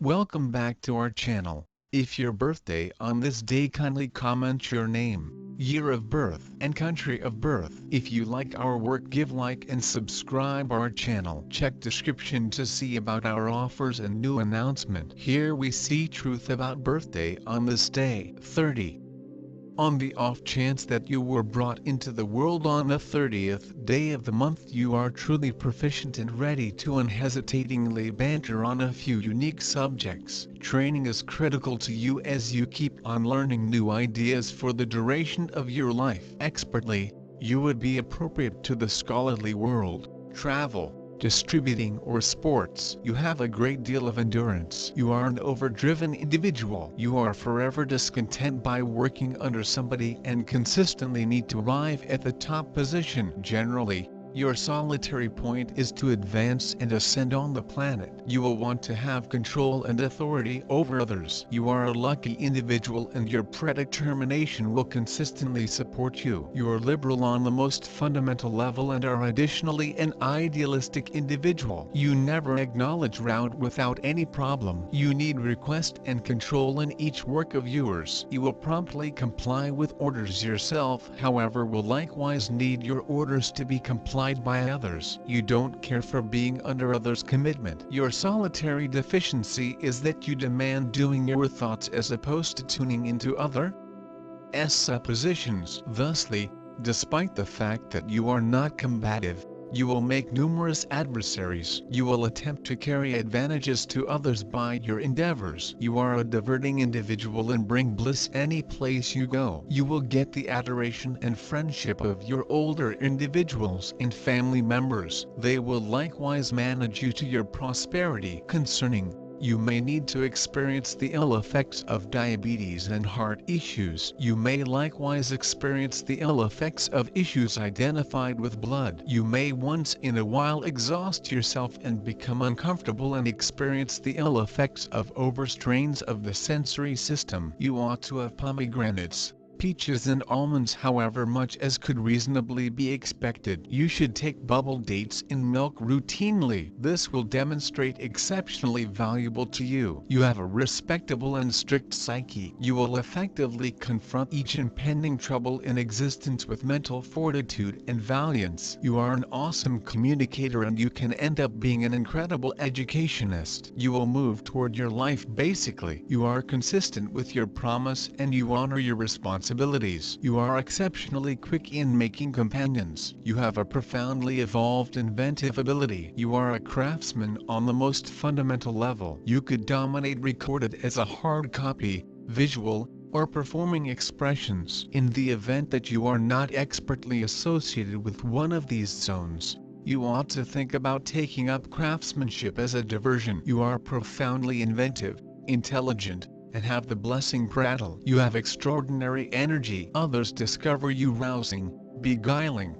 Welcome back to our channel. If your birthday on this day, kindly comment your name, year of birth and country of birth. If you like our work, give like and subscribe our channel. Check description to see about our offers and new announcement. Here we see truth about birthday on this day. 30. On the off chance that you were brought into the world on the 30th day of the month, you are truly proficient and ready to unhesitatingly banter on a few unique subjects. Training is critical to you as you keep on learning new ideas for the duration of your life. Expertly, you would be appropriate to the scholarly world, travel, distributing or sports. You have a great deal of endurance. You are an overdriven individual. You are forever discontent by working under somebody and consistently need to arrive at the top position. Generally, your solitary point is to advance and ascend on the planet. You will want to have control and authority over others. You are a lucky individual and your predetermination will consistently support you. You are liberal on the most fundamental level and are additionally an idealistic individual. You never acknowledge route without any problem. You need request and control in each work of yours. You will promptly comply with orders yourself, however will likewise need your orders to be complied by others. You don't care for being under others' commitment. Your solitary deficiency is that you demand doing your thoughts as opposed to tuning into others' suppositions. Thusly, despite the fact that you are not combative, you will make numerous adversaries. You will attempt to carry advantages to others by your endeavors. You are a diverting individual and bring bliss any place you go. You will get the adoration and friendship of your older individuals and family members. They will likewise manage you to your prosperity. Concerning, you may need to experience the ill effects of diabetes and heart issues. You may likewise experience the ill effects of issues identified with blood. You may once in a while exhaust yourself and become uncomfortable and experience the ill effects of overstrains of the sensory system. You ought to have pomegranates, peaches and almonds, however much as could reasonably be expected. You should take bubble dates in milk routinely. This will demonstrate exceptionally valuable to you. You have a respectable and strict psyche. You will effectively confront each impending trouble in existence with mental fortitude and valiance. You are an awesome communicator and you can end up being an incredible educationist. You will move toward your life basically. You are consistent with your promise and you honor your responsibilities. You are exceptionally quick in making companions. You have a profoundly evolved inventive ability. You are a craftsman on the most fundamental level. You could dominate recorded as a hard copy, visual, or performing expressions. In the event that you are not expertly associated with one of these zones, you ought to think about taking up craftsmanship as a diversion. You are profoundly inventive, intelligent, and have the blessing prattle. You have extraordinary energy. Others discover you rousing, beguiling.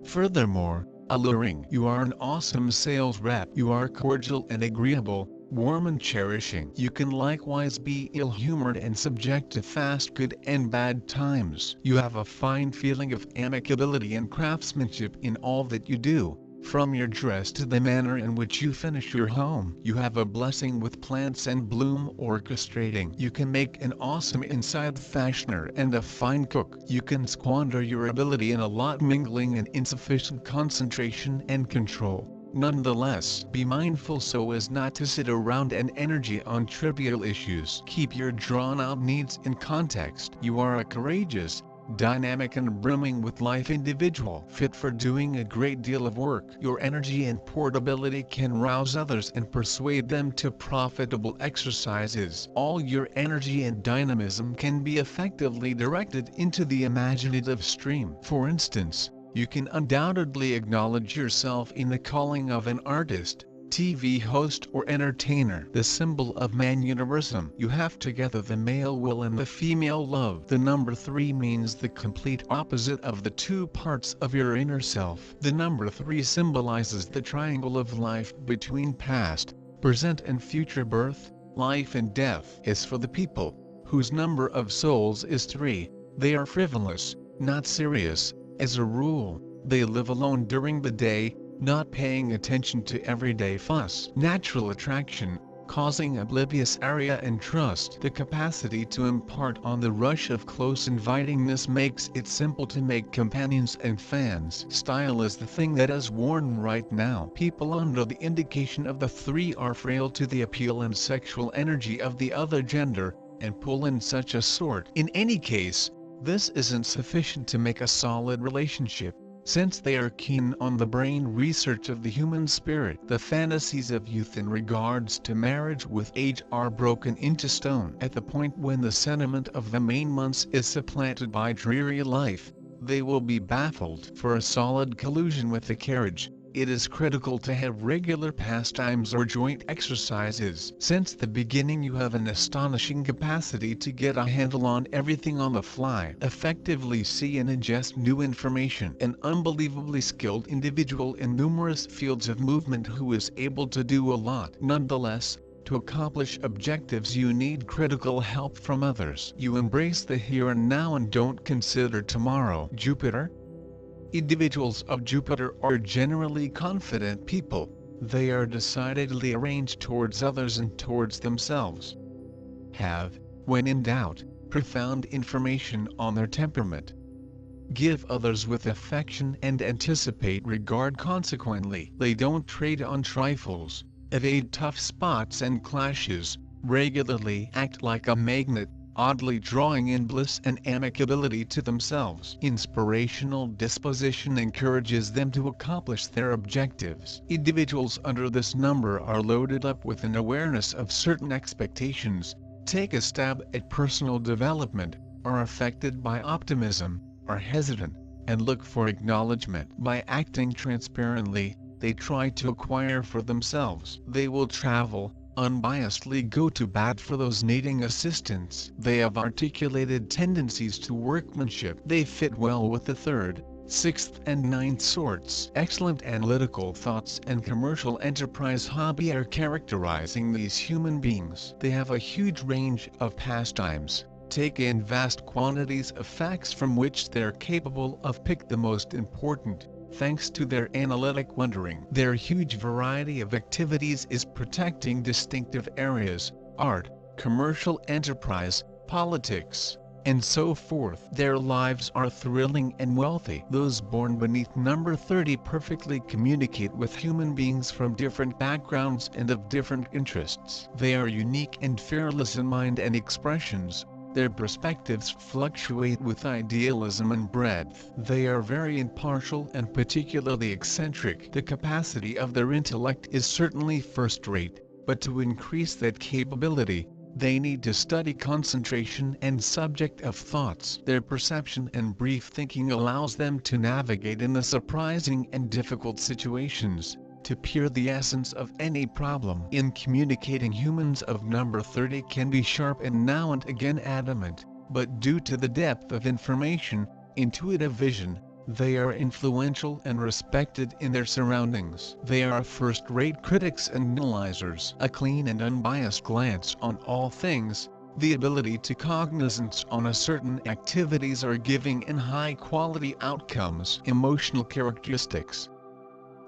Furthermore, alluring. You are an awesome sales rep. You are cordial and agreeable, warm and cherishing. You can likewise be ill-humored and subject to fast good and bad times. You have a fine feeling of amicability and craftsmanship in all that you do. From your dress to the manner in which you finish your home. You have a blessing with plants and bloom orchestrating. You can make an awesome inside fashioner and a fine cook. You can squander your ability in a lot mingling and insufficient concentration and control. Nonetheless, be mindful so as not to sit around and energy on trivial issues. Keep your drawn-out needs in context. You are a courageous, dynamic and brimming with life individual, fit for doing a great deal of work. Your energy and portability can rouse others and persuade them to profitable exercises. All your energy and dynamism can be effectively directed into the imaginative stream. For instance, you can undoubtedly acknowledge yourself in the calling of an artist, TV host or entertainer. The symbol of man universum. You have together the male will and the female love. The number 3 means the complete opposite of the two parts of your inner self. The number 3 symbolizes the triangle of life between past, present and future birth, life and death. As for the people, whose number of souls is 3, they are frivolous, not serious. As a rule, they live alone during the day, not paying attention to everyday fuss. Natural attraction, causing oblivious area and trust. The capacity to impart on the rush of close invitingness makes it simple to make companions and fans. Style is the thing that is worn right now. People under the indication of the 3 are frail to the appeal and sexual energy of the other gender, and pull in such a sort. In any case, this isn't sufficient to make a solid relationship, since they are keen on the brain research of the human spirit. The fantasies of youth in regards to marriage with age are broken into stone. At the point when the sentiment of the main months is supplanted by dreary life, they will be baffled. For a solid collusion with the carriage, it is critical to have regular pastimes or joint exercises. Since the beginning you have an astonishing capacity to get a handle on everything on the fly, effectively see and ingest new information. An unbelievably skilled individual in numerous fields of movement who is able to do a lot. Nonetheless, to accomplish objectives you need critical help from others. You embrace the here and now and don't consider tomorrow. Jupiter. Individuals of Jupiter are generally confident people. They are decidedly arranged towards others and towards themselves. Have, when in doubt, profound information on their temperament. Give others with affection and anticipate regard. Consequently, they don't trade on trifles, evade tough spots and clashes, regularly act like a magnet, oddly drawing in bliss and amicability to themselves. Inspirational disposition encourages them to accomplish their objectives. Individuals under this number are loaded up with an awareness of certain expectations, take a stab at personal development, are affected by optimism, are hesitant, and look for acknowledgement. By acting transparently, they try to acquire for themselves. They will travel, unbiasedly go to bat for those needing assistance. They have articulated tendencies to workmanship. They fit well with the 3rd, 6th and 9th sorts. Excellent analytical thoughts and commercial enterprise hobby are characterizing these human beings. They have a huge range of pastimes, take in vast quantities of facts from which they're capable of pick the most important. Thanks to their analytic wondering, their huge variety of activities is protecting distinctive areas, art, commercial enterprise, politics, and so forth. Their lives are thrilling and wealthy. Those born beneath number 30 perfectly communicate with human beings from different backgrounds and of different interests. They are unique and fearless in mind and expressions. Their perspectives fluctuate with idealism and breadth. They are very impartial and particularly eccentric. The capacity of their intellect is certainly first-rate, but to increase that capability, they need to study concentration and subject of thoughts. Their perception and brief thinking allows them to navigate in the surprising and difficult situations, to peer the essence of any problem. In communicating, humans of number 30 can be sharp and now and again adamant, but due to the depth of information, intuitive vision, they are influential and respected in their surroundings. They are first-rate critics and analyzers. A clean and unbiased glance on all things, the ability to cognizance on a certain activities are giving and high-quality outcomes. Emotional characteristics.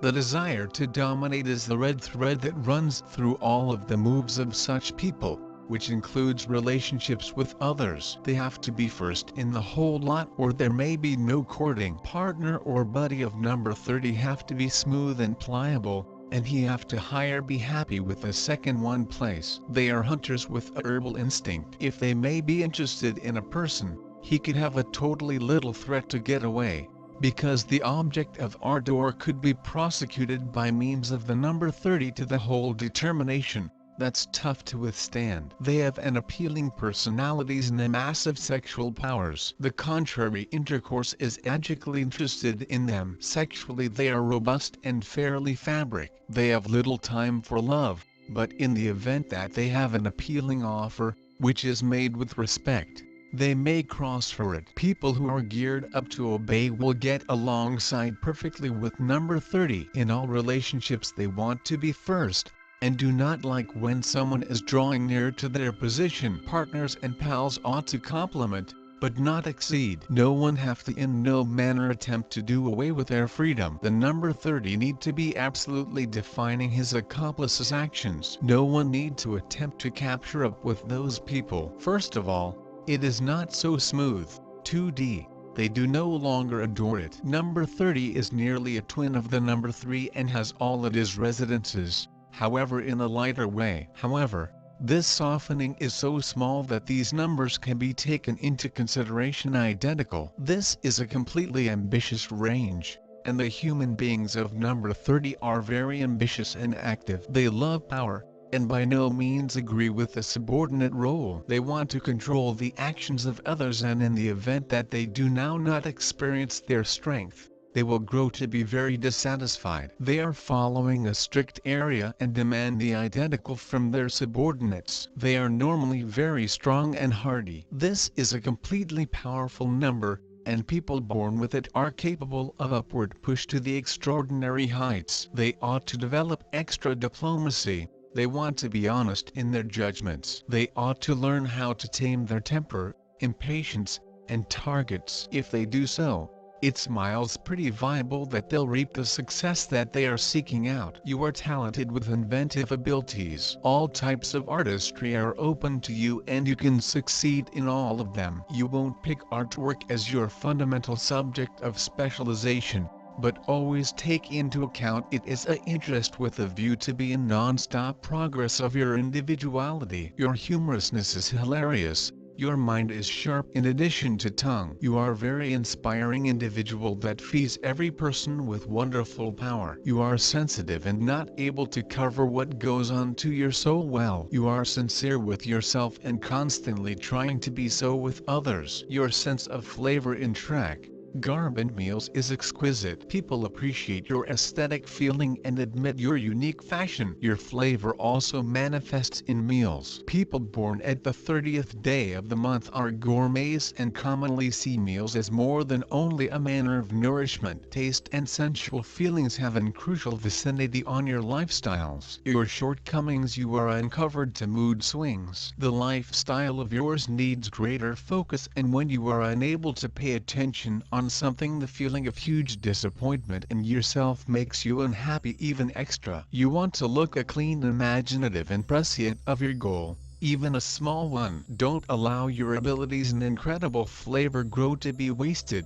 The desire to dominate is the red thread that runs through all of the moves of such people, which includes relationships with others. They have to be first in the whole lot or there may be no courting. Partner or buddy of number 30 have to be smooth and pliable, and he have to be happy with the second one place. They are hunters with a herbal instinct. If they may be interested in a person, he could have a totally little threat to get away, because the object of ardor could be prosecuted by means of the number 30 to the whole determination. That's tough to withstand. They have an appealing personalities and a massive sexual powers. The contrary intercourse is agically interested in them. Sexually they are robust and fairly fabric. They have little time for love, but in the event that they have an appealing offer, which is made with respect, they may cross for it. People who are geared up to obey will get alongside perfectly with number 30. In all relationships they want to be first, and do not like when someone is drawing near to their position. Partners and pals ought to complement, but not exceed. No one have to in no manner attempt to do away with their freedom. The number 30 need to be absolutely defining his accomplice's actions. No one need to attempt to capture up with those people. First of all, it is not so smooth. 2D. They do no longer adore it. Number 30 is nearly a twin of the number 3 and has all of his residences, however in a lighter way. However, this softening is so small that these numbers can be taken into consideration identical. This is a completely ambitious range, and the human beings of number 30 are very ambitious and active. They love power, and by no means agree with a subordinate role. They want to control the actions of others, and in the event that they do now not experience their strength, they will grow to be very dissatisfied. They are following a strict area and demand the identical from their subordinates. They are normally very strong and hardy. This is a completely powerful number, and people born with it are capable of upward push to the extraordinary heights. They ought to develop extra diplomacy. They want to be honest in their judgments. They ought to learn how to tame their temper, impatience, and targets. If they do so, it smiles pretty viable that they'll reap the success that they are seeking out. You are talented with inventive abilities. All types of artistry are open to you and you can succeed in all of them. You won't pick artwork as your fundamental subject of specialization, but always take into account it is an interest with a view to be in non-stop progress of your individuality. Your humorousness is hilarious. Your mind is sharp in addition to tongue. You are a very inspiring individual that feeds every person with wonderful power. You are sensitive and not able to cover what goes on to your soul well. You are sincere with yourself and constantly trying to be so with others. Your sense of flavor in track, garb and meals is exquisite. People appreciate your aesthetic feeling and admit your unique fashion. Your flavor also manifests in meals. People born at the 30th day of the month are gourmets and commonly see meals as more than only a manner of nourishment. Taste and sensual feelings have a crucial vicinity on your lifestyles. Your shortcomings you are uncovered to mood swings. The lifestyle of yours needs greater focus, and when you are unable to pay attention on something, the feeling of huge disappointment in yourself makes you unhappy even extra. You want to look a clean, imaginative and prescient of your goal, even a small one. Don't allow your abilities and incredible flavor grow to be wasted.